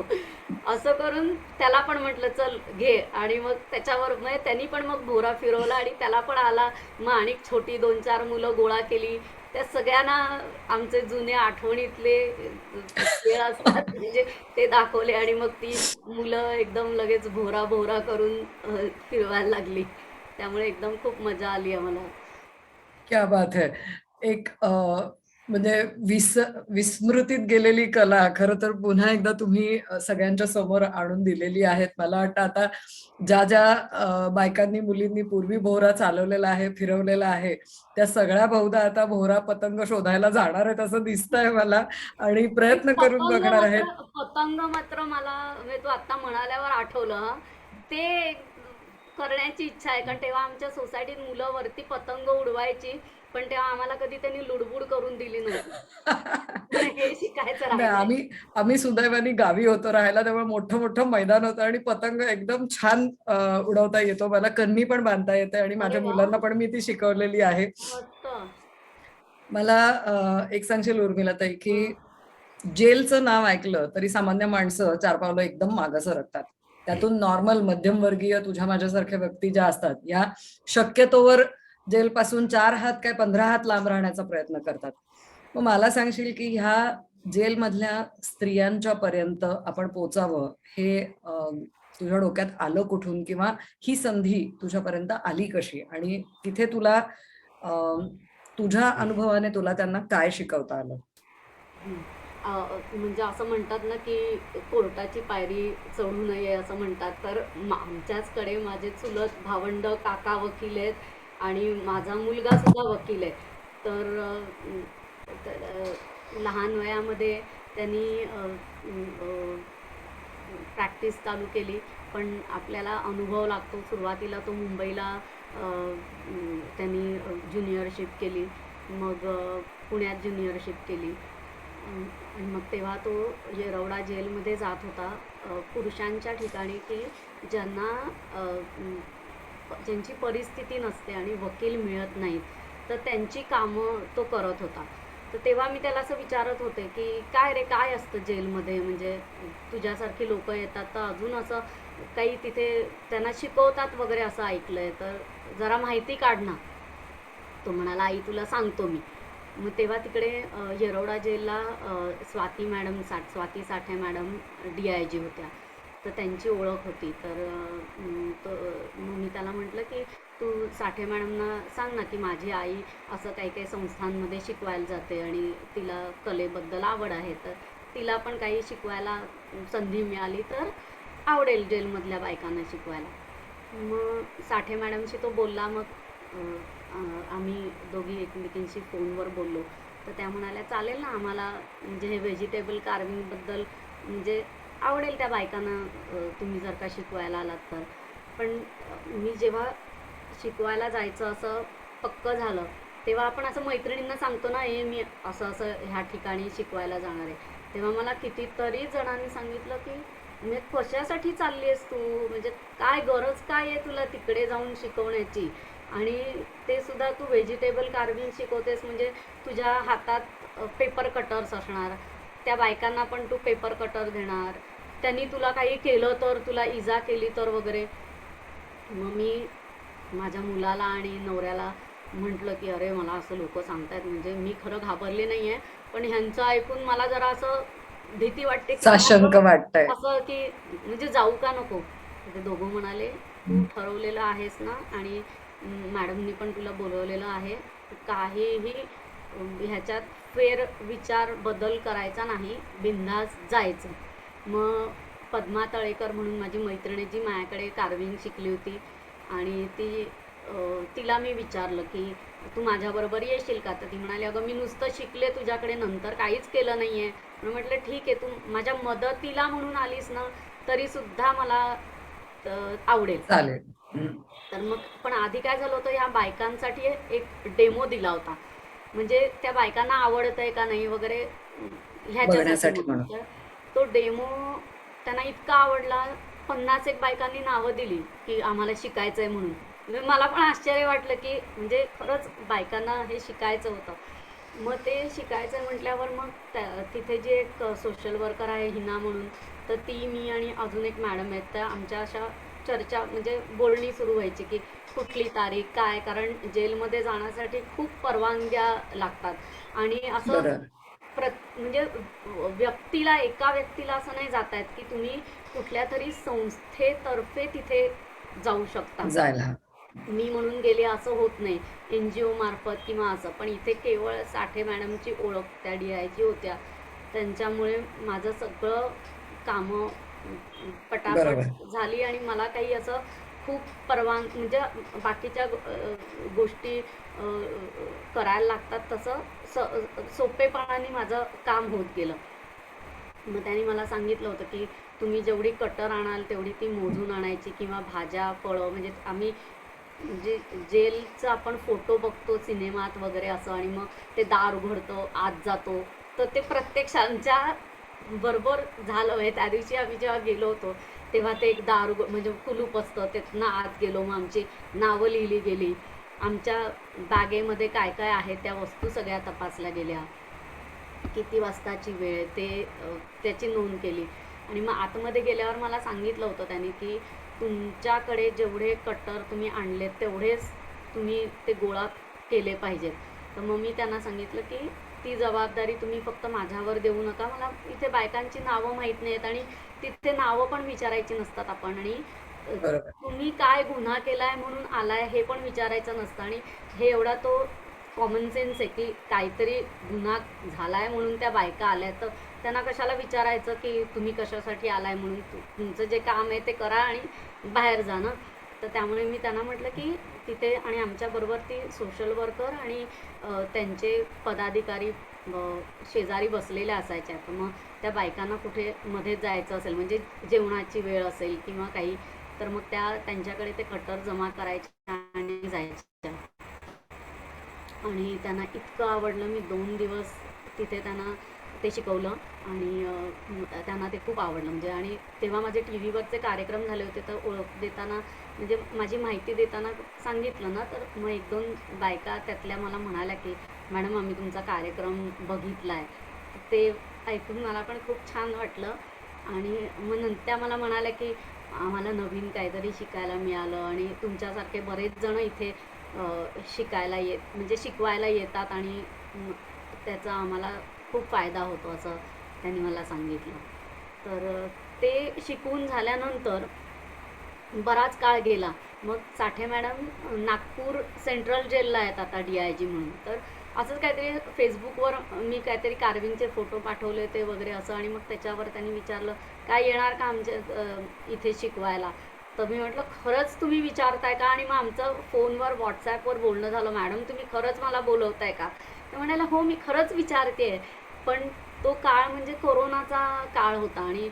असं करून त्याला पण म्हटलं चल घे. आणि मग त्याच्यावर म्हणजे त्यांनी पण मग भोरा फिरवला आणि त्याला पण आला. मग आणि छोटी 2-4 मुलं गोळा केली. त्या सगळ्यांना आमचे जुने आठवणीतले खेळ असतात म्हणजे ते दाखवले. आणि मग ती मुलं एकदम लगेच भोरा भोरा करून फिरवायला लागली. त्यामुळे एकदम खूप मजा आली आम्हाला. क्या बात है. एक म्हणजे विस्मृतीत गेलेली कला खरं तर पुन्हा एकदा तुम्ही सगळ्यांच्या समोर आणून दिलेली आहेत. मला वाटतं आता ज्या बायकांनी, मुलींनी पूर्वी भोवरा चालवलेला आहे, फिरवलेला आहे, त्या सगळ्या बहुधा आता भोवरा, पतंग शोधायला जाणार आहेत असं दिसतंय मला आणि ते प्रयत्न करून बघणार आहेत. पतंग मात्र मला म्हणजे तू आता म्हणाल्यावर आठवलं हं. ते करण्याची इच्छा आहे कारण तेव्हा आमच्या सोसायटीत मुलं वरती पतंग उडवायची पण तेव्हा आम्हाला कधी त्यांनी लुडबुड करून दिली नव्हती. पण हे शिकायचं नाही, राहिलंय. आम्ही सुदैवाने गावी होतो राहायला, त्यामुळे मोठं-मोठं मैदान होतं आणि पतंग एकदम छान उडवता येतो. मला कन्नी पण बांधता येते आणि अरे माझ्या वा, मुलांना पण मी ती शिकवलेली आहे. मस्त. मला एक सांगशील उर्मिलाताई, हं. की जेलचं नाव ऐकलं तरी सामान्य माणसं 4 पावलं एकदम मागं सरकतात. त्यातून नॉर्मल मध्यमवर्गीय तुझ्या माझ्यासारख्या व्यक्ती ज्या असतात, या शक्यतोवर जेलपासून 4 हात काय 15 हात लांब राहण्याचा प्रयत्न करतात. मग मला सांगशील, की ह्या जेलमधल्या स्त्रियांच्या पर्यंत आपण पोहोचावं हे तुझ्या डोक्यात आलं कुठून? किंवा ही संधी तुझ्यापर्यंत आली कशी? आणि तिथे तुला अ, तुझ्या अनुभवाने तुला त्यांना काय शिकवता आलं? हं. म्हणजे असं म्हणतात ना, की कोर्टाची पायरी चढू नये असं म्हणतात. तर आमच्याचकडे माझे चुलत भावंड, काका वकील आहेत आणि माझा मुलगा सुद्धा वकील आहे. तर लहान वयामध्ये त्यांनी प्रॅक्टिस चालू केली. पण आपल्याला अनुभव लागतो. सुरुवातीला तो मुंबईला त्यांनी ज्युनियरशिप केली. मग पुण्यात ज्युनियरशिप केली. आणि मग तेव्हा तो येरवडा जेलमध्ये जात होता पुरुषांच्या ठिकाणी की ज्यांना ज्यांची परिस्थिती नसते आणि वकील मिळत नाहीत तर त्यांची कामं तो करत होता. तर तेव्हा मी त्याला असं विचारत होते की काय रे काय असतं जेलमध्ये म्हणजे तुझ्यासारखी लोक येतात तर अजून असं काही तिथे त्यांना शिकवतात वगैरे असं ऐकलंय तर जरा माहिती काढ ना. तो म्हणाला आई तुला सांगतो मी. मग तेव्हा तिकडे येरवडा जेलला स्वाती साठे मॅडम DIG होत्या. तर त्यांची ओळख होती. तर मग मी त्याला म्हटलं की तू साठे मॅडमना सांग ना की माझी आई असं काही काही संस्थांमध्ये शिकवायला जाते आणि तिला कलेबद्दल आवड आहे तर तिला पण काही शिकवायला संधी मिळाली तर आवडेल जेलमधल्या बायकांना शिकवायला. मग साठे मॅडमशी तो बोलला. मग अ, अ, आम्ही दोघी एकमेकींशी फोनवर बोललो. तर त्या म्हणाल्या चालेल ना आम्हाला म्हणजे हे व्हेजिटेबल कार्विंगबद्दल म्हणजे आवडेल त्या बायकांना तुम्ही जर का शिकवायला आलात तर. पण मी जेव्हा शिकवायला जायचं असं पक्क झालं तेव्हा आपण असं मैत्रिणींना सांगतो ना हे मी असं असं ह्या ठिकाणी शिकवायला जाणार आहे. तेव्हा मला कितीतरी जणांनी सांगितलं की म्हणजे कशासाठी चालली आहेस तू म्हणजे काय गरज काय आहे तुला तिकडे जाऊन शिकवण्याची आणि ते सुद्धा तू व्हेजिटेबल कार्विंग शिकवतेस म्हणजे तुझ्या हातात पेपर कटर्स असणार त्या बायकांना पण तू पेपर कटर देणार त्यांनी तुला काही केलं तर तुला इजा केली तर वगैरे. मग मी माझ्या मुलाला आणि नवऱ्याला म्हटलं की अरे मला असं लोक सांगतायत म्हणजे मी खरं घाबरले नाही आहे पण ह्यांचं ऐकून मला जरा असं भीती वाटते की मग साशंक वाटतंय. असं की म्हणजे जाऊ का नको. ते दोघं म्हणाले तू ठरवलेलं आहेस ना आणि मॅडमनी पण तुला बोलवलेलं आहे काहीही ह्याच्यात विचार बदल करायचा नाही बिनधास्त जायचं. मग पद्मा तळेकर म्हणून माझी मैत्रिणी जी माझ्याकडे कार्विंग शिकली होती आणि तिला मी विचारलं की तू माझ्याबरोबर येशील का. तर ती म्हणाली अगं मी नुसतं शिकले तुझ्याकडे नंतर काहीच केलं नाही आहे. म्हणून म्हटलं ठीक आहे तू माझ्या मदतीला म्हणून आलीस ना तरीसुद्धा मला आवडेल. चालेल. हं. तर मग पण आधी काय झालं होतं ह्या बायकांसाठी एक डेमो दिला होता म्हणजे त्या बायकांना आवडत आहे का नाही वगैरे ह्याच्यासाठी बघण्यासाठी म्हणून. म्हणून. तर तो डेमो त्यांना इतका आवडला 50 एक बायकांनी नावं दिली की आम्हाला शिकायचं आहे म्हणून. म्हणजे मला पण आश्चर्य वाटलं की म्हणजे खरंच बायकांना हे शिकायचं होतं. मग ते शिकायचं म्हटल्यावर मग तिथे जी एक सोशल वर्कर आहे हिना म्हणून तर ती मी आणि अजून एक मॅडम आहेत त्या आमच्या अशा चर्चा म्हणजे बोलणी सुरू व्हायची की कुठली तारीख काय कारण जेलमध्ये जाण्यासाठी खूप परवानग्या लागतात आणि असं बरं. म्हणजे व्यक्तीला एका व्यक्तीला असं नाही जात आहेत की तुम्ही कुठल्या तरी संस्थेतर्फे तिथे जाऊ शकता. जायला. मी म्हणून गेले असं होत नाही, एन जी ओ मार्फत किंवा असं. पण इथे केवळ साठे मॅडमची ओळख त्या DIG होत्या, त्यांच्यामुळे माझं सगळं कामं बरोबर. पटापट झाली आणि मला काही असं खूप म्हणजे बाकीच्या गोष्टी करायला लागतात तसं सोपेपणाने माझं काम होत गेलं. मग त्यांनी मला सांगितलं होतं की तुम्ही जेवढी कटर आणाल तेवढी ती मोजून आणायची, किंवा भाज्या फळं म्हणजे आम्ही म्हणजे जेलचा आपण फोटो बघतो सिनेमात वगैरे असं, आणि मग ते दार उघडतो आत जातो, तर ते प्रत्यक्षांच्या बरोबर झालं. म्हणजे त्या दिवशी आम्ही जेव्हा गेलो होतो तेव्हा ते एक दार म्हणजे कुलूप असतं, त्यातनं आत गेलो, मग आमची नावं लिहिली गेली, आमच्या बॅगेमध्ये काय काय आहे त्या वस्तू सगळ्या तपासल्या गेल्या, किती वाजताची वेळ ते त्याची नोंद केली. आणि मग आतमध्ये गेल्यावर मला सांगितलं होतं त्यांनी की तुमच्याकडे जेवढे कटर तुम्ही आणलेत तेवढेच तुम्ही ते गोळा केले पाहिजेत. तर मग मी त्यांना सांगितलं की ती जबाबदारी तुम्ही फक्त माझ्यावर देऊ नका, मला इथे बायकांची नावं माहीत नाहीत आणि तिथे नावं पण विचारायची नसतात आपण, आणि बरोबर. तुम्ही काय गुन्हा केलाय म्हणून आलाय हे पण विचारायचं नसतं. आणि हे एवढा तो कॉमन सेन्स आहे की काहीतरी गुन्हा झालाय म्हणून त्या बायका आल्या, तर त्यांना कशाला विचारायचं की तुम्ही कशासाठी आलाय म्हणून, तुमचं जे काम आहे ते करा आणि बाहेर जा ना. तर त्यामुळे मी त्यांना म्हटलं की तिथे, आणि आमच्याबरोबर ती सोशल वर्कर आणि त्यांचे पदाधिकारी शेजारी बसलेल्या असायच्या. तर मग त्या बायकांना कुठे मध्ये जायचं असेल म्हणजे जेवणाची वेळ असेल किंवा काही, तर मग त्या त्यांच्याकडे ते कटर जमा करायच्या आणि जायच्या. आणि त्यांना इतकं आवडलं, मी 2 दिवस तिथे त्यांना ते शिकवलं आणि त्यांना ते खूप आवडलं म्हणजे. आणि तेव्हा माझे TV वरचे कार्यक्रम झाले होते, तर ओळख देताना म्हणजे माझी माहिती देताना सांगितलं ना, तर मग 1-2 बायका त्यातल्या मला म्हणाल्या की मॅडम आम्ही तुमचा कार्यक्रम बघितला आहे. ते ऐकून मला पण खूप छान वाटलं. आणि मग त्या मला म्हणाल्या की आम्हाला नवीन काहीतरी शिकायला मिळालं आणि तुमच्यासारखे बरेच जण इथे शिकायला म्हणजे शिकवायला येतात, आणि त्याचा आम्हाला खूप फायदा होतो असं त्यांनी मला सांगितलं. तर ते शिकवून झाल्यानंतर बराच काळ गेला. मग साठे मॅडम नागपूर सेंट्रल जेलला आहेत आता DIG म्हणून. तर असंच काहीतरी फेसबुकवर मी काहीतरी कार्विंगचे फोटो पाठवले होते वगैरे असं, आणि मग त्याच्यावर त्यांनी विचारलं काय येणार का आमच्या इथे शिकवायला. तर मी म्हटलं खरंच तुम्ही विचारताय का, आणि मग आमचं फोनवर व्हॉट्सॲपवर बोलणं झालं, मॅडम तुम्ही खरंच मला बोलवताय का. तर म्हणाला हो मी खरंच विचारते. पण तो काळ म्हणजे कोरोनाचा काळ होता आणि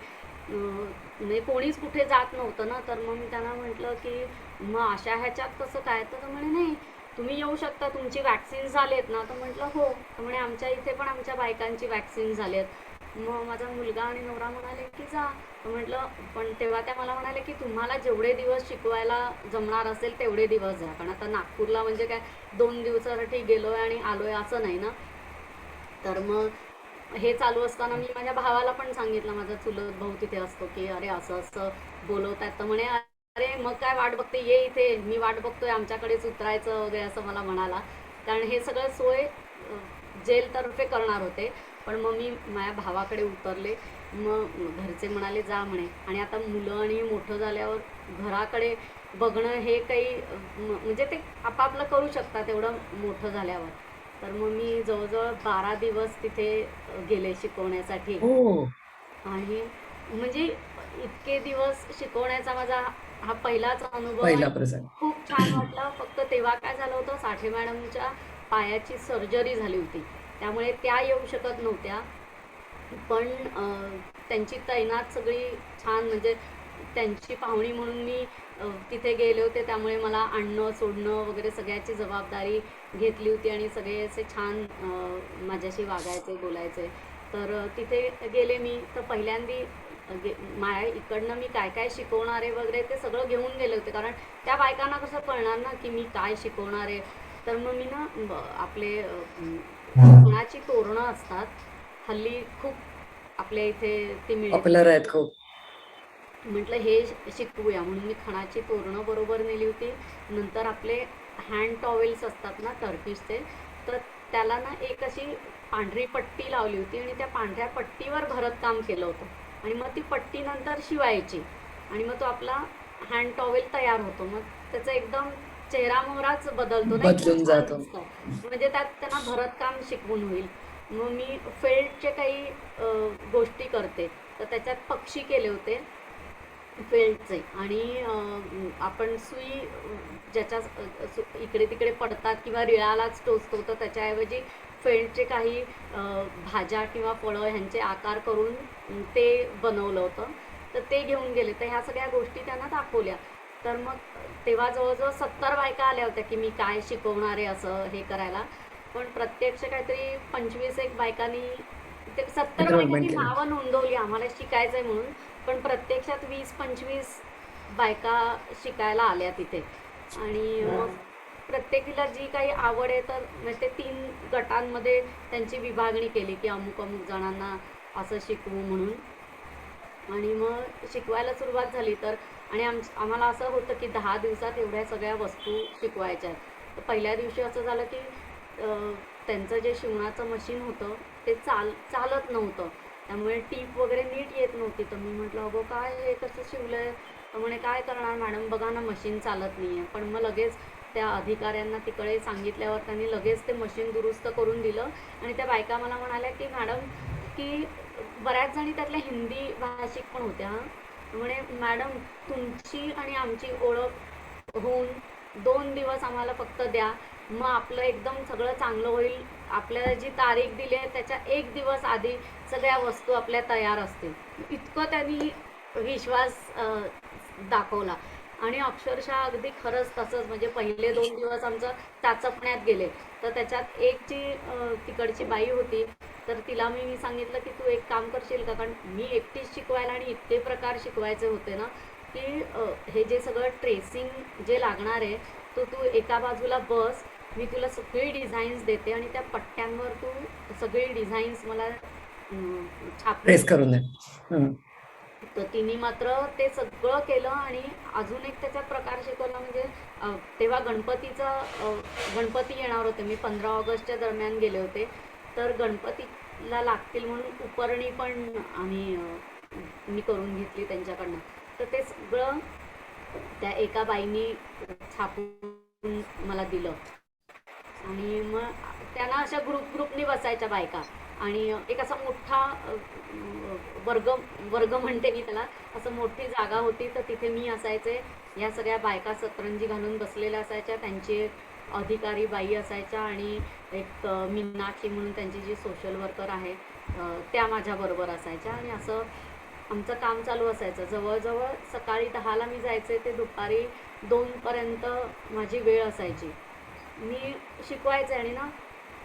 म्हणजे कोणीच कुठे जात नव्हतं ना. तर मग मी त्यांना म्हटलं की मग अशा ह्याच्यात कसं काय. तर म्हणे नाही तुम्ही येऊ शकता, तुमची वॅक्सिन झाली आहेत ना. तर म्हटलं हो. तर म्हणे आमच्या इथे पण आमच्या बायकांची वॅक्सिन झाली आहेत. मग माझा मुलगा आणि नवरा म्हणाले की जा. तर म्हटलं पण तेव्हा त्या मला म्हणाले की तुम्हाला जेवढे दिवस शिकवायला जमणार असेल तेवढे दिवस जा, कारण आता नागपूरला म्हणजे काय 2 दिवसासाठी गेलोय आणि आलोय असं नाही ना. तर मग हे चालू असताना मी माझ्या भावाला पण सांगितलं, माझा चुलत भाऊ तिथे असतो, की अरे असं असं बोलवतात. तर म्हणे अरे मग काय वाट बघते, ये इथे, मी वाट बघतोय, आमच्याकडेच उतरायचं वगैरे असं मला म्हणाला. कारण हे सगळं सोय जेलतर्फे करणार होते. पण मग मी माझ्या भावाकडे उतरले. मग घरचे म्हणाले जा म्हणे. आणि आता मुलं आणि मोठं झाल्यावर घराकडे बघणं हे काही म्हणजे ते आपापलं करू शकतात एवढं मोठं झाल्यावर. तर मग मी जवळजवळ 12 दिवस तिथे गेले शिकवण्यासाठी. हो. आणि म्हणजे इतके दिवस शिकवण्याचा माझा हा पहिलाच अनुभव पहिला आणि प्रसंग. खूप छान वाटलं. फक्त तेव्हा काय झालं होतं, साठे मॅडमच्या पायाची सर्जरी झाली होती, त्यामुळे त्या येऊ शकत नव्हत्या. पण त्यांची तैनात सगळी छान म्हणजे त्यांची पाहुणी म्हणून मी तिथे गेले होते, त्यामुळे मला आणणं सोडणं वगैरे सगळ्याची जबाबदारी घेतली होती आणि सगळे असे छान माझ्याशी वागायचे बोलायचे. तर तिथे गेले मी तर पहिल्यांदी माझ्या इकडनं मी काय काय शिकवणार आहे वगैरे ते सगळं घेऊन गेले होते, कारण त्या बायकांना कसं कळणार ना की मी काय शिकवणार आहे. तर मग मी ना आपले खणाची तोरणं असतात हल्ली खूप आपल्या इथे ती पॉप्युलर मिळतात. आहेत खूप. म्हटलं हे शिकवूया म्हणून मी खणाची तोरणं बरोबर नेली होती. नंतर आपले हँड टॉवेल्स असतात ना टर्किशचे, तर त्याला ना एक अशी पांढरी पट्टी लावली होती आणि त्या पांढऱ्या पट्टीवर भरतकाम केलं होतं. आणि मग ती पट्टी नंतर शिवायची आणि मग तो आपला हँड टॉवेल तयार होतो. मग त्याचं एकदम चेहरा मोहराच बदलतो ना, एकदम बदलून छान जातो. दिसतं. म्हणजे त्यात त्यांना भरतकाम शिकवून होईल. मग मी फेल्टचे काही गोष्टी करते. तर त्याच्यात पक्षी केले होते फेल्टचे आणि आपण सुई ज्याच्या इकडे तिकडे पडतात किंवा रिळालाच टोचतो, तर त्याच्याऐवजी फेल्टचे काही भाज्या किंवा फळं ह्यांचे आकार करून ते बनवलं होतं. तर ते घेऊन गेले. तर ह्या सगळ्या गोष्टी त्यांना दाखवल्या. तर मग तेव्हा जवळजवळ 70 बायका आल्या होत्या, की मी काय शिकवणार आहे असं हे करायला. पण प्रत्यक्ष काहीतरी 25 एक बायकांनी, ते 70 एनरोलमेंट बायकांनी केलं. नावं नोंदवली आम्हाला शिकायचंय म्हणून. पण प्रत्यक्षात 20-25 बायका शिकायला आल्या तिथे. आणि मग प्रत्येकीला जी काही आवड आहे, तर म्हणजे ते 3 गटांमध्ये त्यांची विभागणी केली, की अमुक अमुक जणांना असं शिकवू म्हणून. आणि मग शिकवायला सुरुवात झाली तर, आणि आम्हाला असं होतं की 10 दिवसात एवढ्या सगळ्या वस्तू शिकवायच्या आहेत. तर पहिल्या दिवशी असं झालं की त्यांचं जे शिवणाचं मशीन होतं ते चालत नव्हतं. त्यामुळे टीप वगैरे नीट येत नव्हती. तर मी म्हटलं, अगं काय हे कसं शिवलंय? तर म्हणे, काय करणार मॅडम, बघा ना मशीन चालत नाही आहे. पण मग लगेच त्या अधिकाऱ्यांना तिकडे सांगितल्यावर त्यांनी लगेच ते मशीन दुरुस्त करून दिलं. आणि त्या बायका मला म्हणाल्या की मॅडम, की बऱ्याच जणी त्यातल्या हिंदी भाषिक पण होत्या. म्हणे, मॅडम तुमची आणि आमची ओळख होऊन 2 दिवस आम्हाला फक्त द्या, मग आपलं एकदम सगळं चांगलं होईल. आपल्याला जी तारीख दिली आहे त्याच्या 1 दिवस आधी सगळ्या वस्तू आपल्या तयार असतील. इतकं त्यांनी विश्वास दाखवला. आणि अक्षरशः अगदी खरंच तसंच, म्हणजे पहिले 2 दिवस आमचं चाचपण्यात गेले. तर त्याच्यात एक जी तिकडची बाई होती, तर तिला मी सांगितलं की तू एक काम करशील का, कारण मी एकटीच शिकवायला आणि इतके प्रकार शिकवायचे होते ना, की हे जे सगळं ट्रेसिंग जे लागणार आहे, तो तू एका बाजूला बस, मी तुला सगळी डिझाईन्स देते आणि त्या पट्ट्यांवर तू सगळी डिझाईन्स मला छापून प्रेस दे. करून दे. हं. तर तिने मात्र ते सगळं केलं. आणि अजून एक त्याच्यात प्रकार शिकवला, म्हणजे तेव्हा गणपती येणार होते. मी 15 ऑगस्टच्या दरम्यान गेले होते. तर गणपतीला लागतील म्हणून उपरणी पण मी करून घेतली त्यांच्याकडनं. तर ते सगळं त्या एका बाईनी छापून मला दिलं. आणि मग त्यांना अशा ग्रुपनी बसायच्या बायका. आणि एक असा मोठा वर्ग वर्ग म्हणते मी त्याला, असं मोठी जागा होती. तर तिथे मी असायचे, ह्या सगळ्या बायका सतरंजी घालून बसलेल्या असायच्या, त्यांची एक अधिकारी बाई असायच्या आणि एक मीनाक्षी म्हणून त्यांची जी सोशल वर्कर आहे, त्या माझ्याबरोबर असायच्या. आणि असं आमचं काम चालू असायचं. जवळजवळ सकाळी 10ला मी जायचे, ते दुपारी 2पर्यंत माझी वेळ असायची. मी शिकवायचे. आणि ना,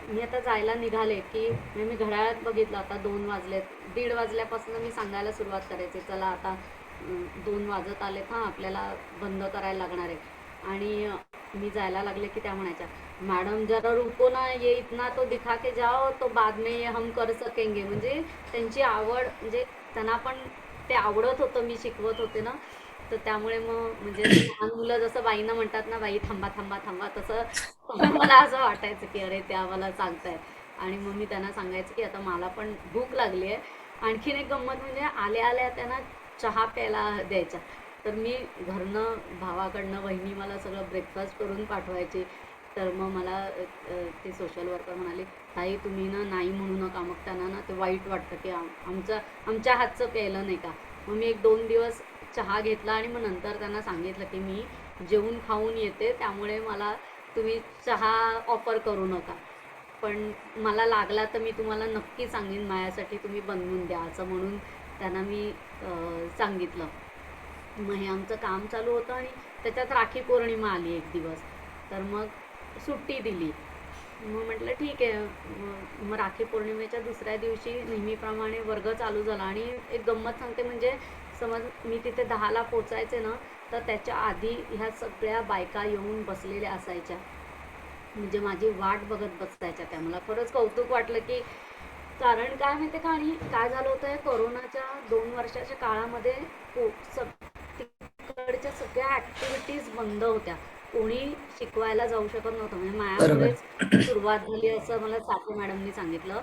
मी आता जायला निघाले की मी घड्याळात बघितलं, आता 2 वाजलेत. 1:30 वाजल्यापासून मी सांगायला सुरुवात करायचे, चला आता 2 वाजत आलेत, हां आपल्याला बंद करायला लागणार आहे. आणि मी जायला लागले की त्या म्हणायच्या, मॅडम जरा रुको ना, ये इतना तो दिखा के जाओ, तो बाद में ये हम कर सकेंगे. म्हणजे त्यांची आवड, म्हणजे त्यांना पण ते आवडत होतं, मी शिकवत होते ना. तर त्यामुळे मग, म्हणजे असं लहान मुलं जसं बाईंना म्हणतात ना, बाई थांबा थांबा थांबा, तसं मला असं वाटायचं की अरे ते आम्हाला सांगतायत. आणि मग मी त्यांना सांगायचं की आता मला पण भूक लागली आहे. आणखीन एक गंमत म्हणजे, आल्या आल्या त्यांना चहा प्यायला द्यायच्या. तर मी घरनं, भावाकडनं वहिनी मला सगळं ब्रेकफास्ट करून पाठवायची. तर मग मला ती सोशल वर्कर म्हणाली, ताई तुम्ही ना नाही म्हणू नका, मग त्यांना ना ते वाईट वाटतं की आमच्या हातचं प्यायलं नाही का. मग मी 1-2 दिवस चहा घेतला. आणि मग नंतर त्यांना सांगितलं की मी जेवून खाऊन येते, त्यामुळे मला तुम्ही चहा ऑफर करू नका. पण मला लागला तर मी तुम्हाला नक्की सांगेन, माझ्यासाठी तुम्ही बनवून द्या, असं म्हणून त्यांना मी सांगितलं. मग हे आमचं काम चालू होतं. आणि त्याच्यात राखी पौर्णिमा आली एक दिवस. तर मग सुट्टी दिली. मग म्हटलं ठीक आहे. मग राखी पौर्णिमेच्या दुसऱ्या दिवशी नेहमीप्रमाणे वर्ग चालू झाला. आणि एक गंमत सांगते, म्हणजे समज मी तिथे 10ला पोचायचे ना, तर त्याच्या आधी ह्या सगळ्या बायका येऊन बसलेल्या असायच्या. म्हणजे माझी वाट बघत बसायच्या त्या. मला खरंच कौतुक वाटलं की, कारण काय माहिती का, आणि काय झालं होतं, कोरोनाच्या 2 वर्षाच्या काळामध्ये तिकडच्या सगळ्या ॲक्टिव्हिटीज बंद होत्या. कोणी शिकवायला जाऊ शकत नव्हतं. म्हणजे बरोबर. माझ्यामुळेच सुरुवात झाली असं मला साठे मॅडमनी सांगितलं.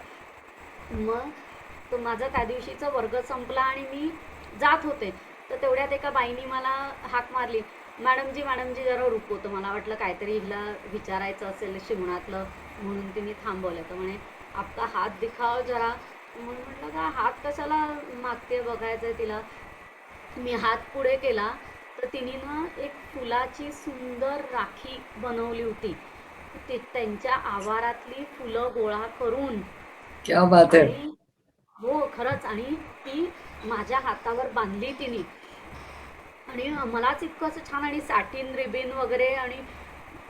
मग तो माझा त्या दिवशीचा वर्ग संपला आणि मी जात होते. तर तेवढ्यात एका बाईनी मला हाक मारली, मॅडमजी जरा रुको. तर मला वाटलं काहीतरी हिला विचारायचं असेल शिवणातलं, म्हणून तिने थांबवलं. तर म्हणे आपका हात दिखाओ जरा. म्हणून म्हटलं का हात कशाला मागते, बघायचंय तिला. मी हात पुढे केला तर तिने ना एक फुलाची सुंदर राखी बनवली होती. ते त्यांच्या आवारातली फुलं गोळा करून क्या बात है. आणि हो खरंच, आणि ती माझ्या हातावर बांधली तिने. आणि मलाच इतकं असं छान, आणि सॅटिन रिबिन वगैरे, आणि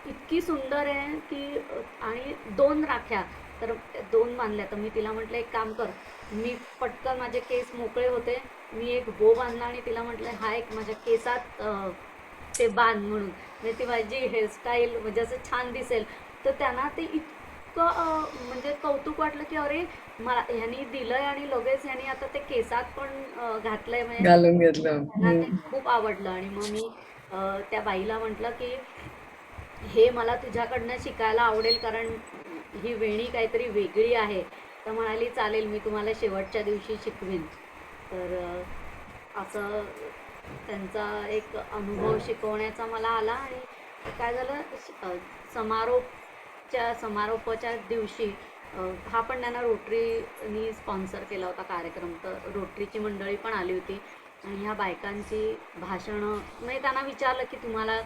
इतकी सुंदर आहे की आणि 2 राख्या. तर 2 बांधल्या. तर मी तिला म्हटलं एक काम कर, मी पटकन, माझे केस मोकळे होते, मी एक बो बांधला आणि तिला म्हटलं हा एक माझ्या केसात ते बांध म्हणून, म्हणजे ती माझी हेअरस्टाईल म्हणजे असं छान दिसेल. तर त्यांना ते इतकं म्हणजे कौतुक वाटलं की अरे मला ह्यानी दिलंय आणि लगेच ह्यानी आता ते केसात पण घातलंय, म्हणजे घालून घेतलं. त्यांना ते खूप आवडलं. आणि मग मी त्या बाईला म्हटलं की हे मला तुझ्याकडनं शिकायला आवडेल, कारण ही वेणी काहीतरी वेगळी आहे. तर म्हणाली चालेल, मी तुम्हाला शेवटच्या दिवशी शिकवीन. तर असं त्यांचा एक अनुभव शिकवण्याचा मला आला. आणि काय झालं, समारोपाच्या दिवशी हा पण त्यांना रोटरीनी स्पॉन्सर केला होता कार्यक्रम. तर रोटरीची मंडळी पण आली होती आणि ह्या बायकांची भाषणं, म्हणजे त्यांना विचारलं की तुम्हाला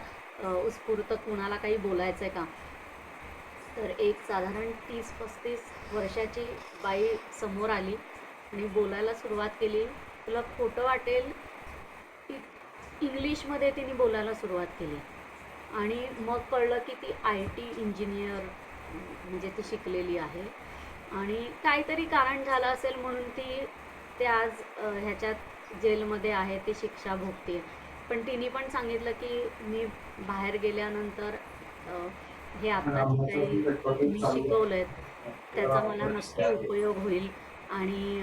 उत्स्फूर्त कुणाला काही बोलायचं आहे का. तर एक साधारण 30-35 वर्षाची बाई समोर आली आणि बोलायला सुरुवात केली. तुला खोटं वाटेल, इंग्लिशमध्ये तिने बोलायला सुरुवात केली. आणि मग कळलं की ती IT इंजिनियर म्हणजे ती शिकलेली आहे. आणि काहीतरी कारण झालं असेल म्हणून ते आज ह्याच्यात जेलमध्ये आहे, ती शिक्षा भोगते. पण तिने पण सांगितलं की मी बाहेर गेल्यानंतर हे आता जे काही मी शिकवलंय त्याचा मला नक्की उपयोग होईल. आणि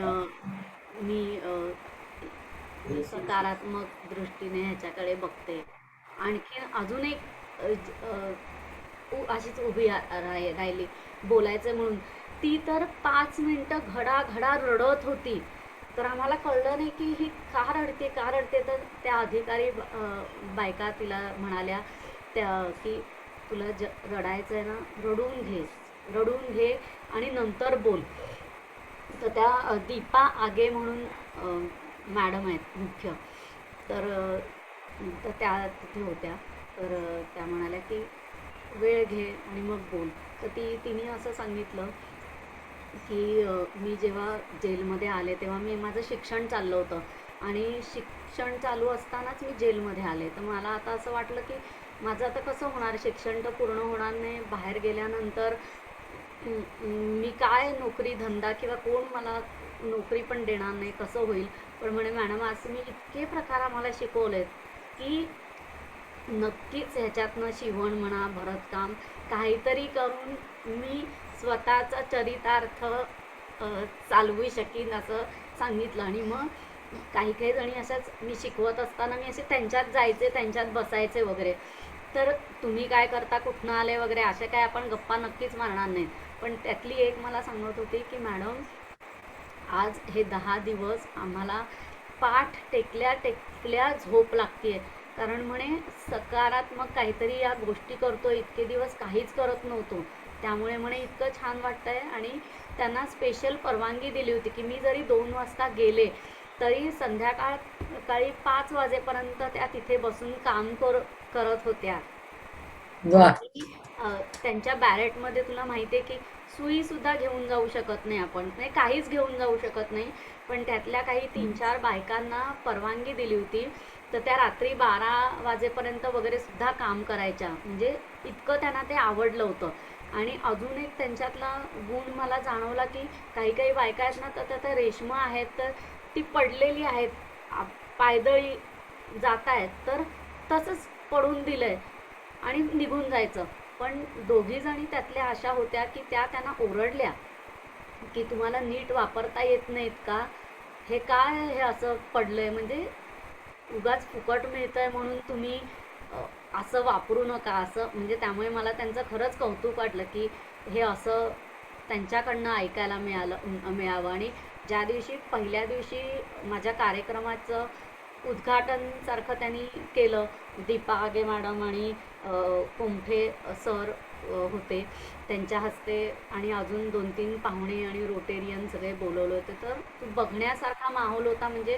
मी सकारात्मक दृष्टीने ह्याच्याकडे बघते. आणखीन अजून एक अशीच उभी राहिली बोलायचं म्हणून. ती तर 5 मिनिटं घडाघडा रडत होती. तर आम्हाला कळलं नाही की ही का रडते. तर त्या अधिकारी बायका तिला म्हणाल्या त्या की तुला रडायचं आहे ना, रडून घे आणि नंतर बोल. तर त्या दीपा आगे म्हणून मॅडम आहेत मुख्य. तर तर त्या तिथे होत्या. तर त्या म्हणाल्या की वेळ घे आणि मग बोल. तर तिने असं सांगितलं की मी जेव्हा जेलमध्ये आले तेव्हा माझं शिक्षण चाललं होतं, आणि शिक्षण चालू असतानाच मी जेलमध्ये आले. तर मला आता असं वाटलं की माझं आता कसं होणार, शिक्षण तर पूर्ण होणार नाही, बाहेर गेल्यानंतर मी काय नोकरी धंदा किंवा कोण मला नोकरी पण देणार नाही, कसं होईल. पण म्हणे मॅडम आज मी इतके प्रकार आम्हाला शिकवलेत की नक्कीच ह्याच्यातनं शिवण म्हणा, भरतकाम काहीतरी करून मी स्वतःचा चरितार्थ चालवू शकीन असं सांगितलं. आणि मग काही जणी अशाच मी शिकवत असताना मी असे त्यांच्यात जायचे, त्यांच्यात बसायचे वगैरे. तर तुम्ही काय करता, कुठनं आले वगैरे अशा काय आपण गप्पा नक्कीच मारणार नाहीत. पण त्यातली एक मला सांगत होती की मॅडम आज हे 10 दिवस आम्हाला पाठ टेकल्या झोप लागते. कारण म्हणे सकारात्मक काहीतरी या गोष्टी करतो, इतके दिवस काहीच करत नव्हतो, त्यामुळे म्हणे इतकं छान वाटतंय. आणि त्यांना स्पेशल परवानगी दिली होती की मी जरी 2 वाजता गेले तरी संध्याकाळी 5 वाजेपर्यंत त्या तिथे बसून काम करत होत्या. वा. आणि त्यांच्या बॅरेटमध्ये तुला माहिती आहे की सुईसुद्धा घेऊन जाऊ शकत नाही आपण, म्हणजे काहीच घेऊन जाऊ शकत नाही. पण त्यातल्या काही 3-4 बायकांना परवानगी दिली होती. तर त्या रात्री 12 वाजेपर्यंत वगैरे सुद्धा काम करायच्या, म्हणजे इतकं त्यांना ते आवडलं होतं. आणि अजून एक त्यांच्यातला गुण मला जाणवला की काही बायका आहेत ना, तर त्या रेशमा आहेत, तर ती पडलेली आहेत, पायदळी जात आहेत, तर तसंच पडून दिलंय आणि निघून जायचं. पण 2घी जणी त्यातल्या अशा होत्या की त्यांना ओरडल्या की तुम्हाला नीट वापरता येत नाहीत का, हे काय हे असं पडलंय, म्हणजे उगाच फुकट मिळतंय म्हणून तुम्ही असं वापरू नका असं. म्हणजे त्यामुळे मला त्यांचं खरंच कौतुक वाटलं की हे असं त्यांच्याकडनं ऐकायला मिळावं. आणि ज्या दिवशी पहिल्या दिवशी माझ्या कार्यक्रमाचं उद्घाटनसारखं त्यांनी केलं. दीपा आगे मॅडम आणि कोमठे सर होते त्यांच्या हस्ते, आणि अजून 2-3 पाहुणे आणि रोटेरियन सगळे बोलवले होते. तर बघण्यासारखा माहोल होता. म्हणजे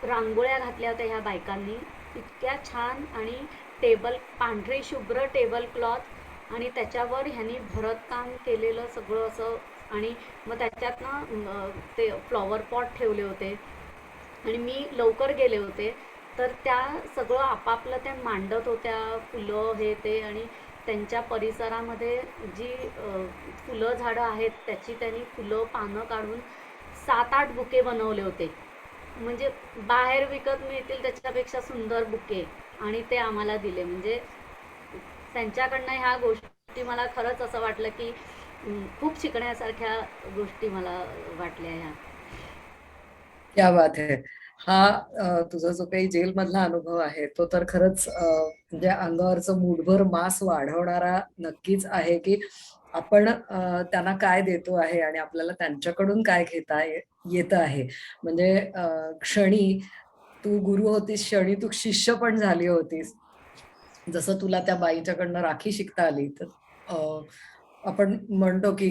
रांगोळ्या घातल्या होत्या ह्या बायकांनी इतक्या छान, आणि पांढरे शुभ्र टेबल क्लॉथ, आणि त्याच्यावर ह्यांनी भरतकाम केलेलं सगळं असं, आणि मग त्याच्यात ना ते फ्लॉवर पॉट ठेवले होते. आणि मी लवकर गेले होते, तर त्या सगळं आपापलं त्या मांडत होत्या, फुलं हे ते, आणि त्यांच्या परिसरामध्ये जी फुलं झाडं आहेत त्याची त्यांनी फुलं पानं काढून 7-8 बुके बनवले होते. म्हणजे बाहेर विकत मिळतील त्याच्यापेक्षा सुंदर बुके, आणि ते आम्हाला दिले. म्हणजे त्यांच्याकडनं ह्या गोष्टी मला खरंच असं वाटलं की खूप शिकण्यासारख्या गोष्टी मला वाटल्या ह्या. क्या बात है. हा तुझा जो काही जेल मधला अनुभव आहे तो तर खरंच म्हणजे अंगावरचं मूठभर मांस वाढवणारा नक्कीच आहे, की आपण त्यांना काय देतो आहे आणि आपल्याला त्यांच्याकडून काय घेता येत आहे. म्हणजे क्षणी तू गुरु होतीस, क्षणी तू शिष्य पण झाली होतीस. जसं तुला त्या बाईच्याकडनं राखी शिकता आली, तर आपण म्हणतो की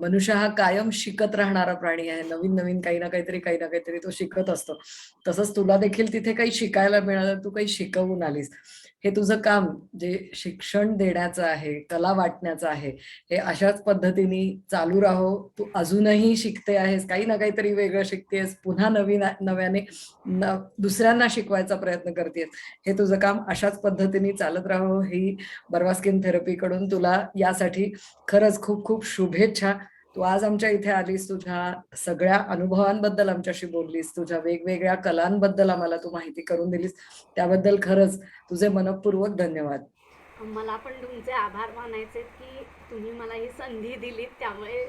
मनुष्य हा कायम शिकत राहणारा प्राणी आहे. नवीन-नवीन काही ना काहीतरी, काही ना काहीतरी तो शिकत असतो. तसंच तुला देखील तिथे काही शिकायला मिळालं, तू काही शिकवून आलीस. हे तुझं काम जे शिक्षण देण्याचं आहे, कला वाटण्याचं आहे, हे अशाच पद्धतीने चालू राहो. तू अजूनही शिकते आहेस, काही ना काहीतरी वेगळं शिकतेस, पुन्हा नव्याने दुसऱ्यांना शिकवायचा प्रयत्न करतेस. हे तुझं काम अशाच पद्धतीने चालत राहो. ही बर्वा स्किन थेरपीकडून तुला यासाठी खरंच खूप खूप शुभेच्छा. तू आज आमच्या इथे आलीस, तुझ्या सगळ्या अनुभवांबद्दल आमच्याशी बोललीस, तुझ्या वेगवेगळ्या कलांबद्दल आम्हाला तू माहिती करून दिलीस, त्याबद्दल खरंच तुझे मनःपूर्वक धन्यवाद. मला पण तुमचे आभार मानायचे की तुम्ही मला ही संधी दिलीत, त्यामुळे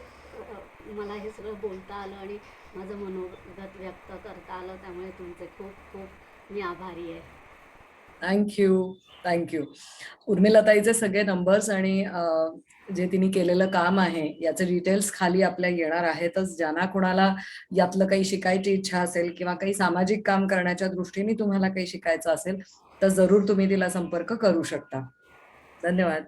मला हे सगळं बोलता आलं आणि माझं मनोगत व्यक्त करता आलं. त्यामुळे तुमचे खूप खूप मी आभारी आहे. थँक्यू. थँक्यू. उर्मिलाताईचे सगळे नंबर्स आणि जे तिने केलेलं काम आहे याचे डिटेल्स खाली आपल्या येणार आहेतच. ज्यांना कुणाला यातलं काही शिकायची इच्छा असेल किंवा काही सामाजिक काम करण्याच्या दृष्टीने तुम्हाला काही शिकायचं असेल, तर जरूर तुम्ही तिला संपर्क करू शकता. धन्यवाद.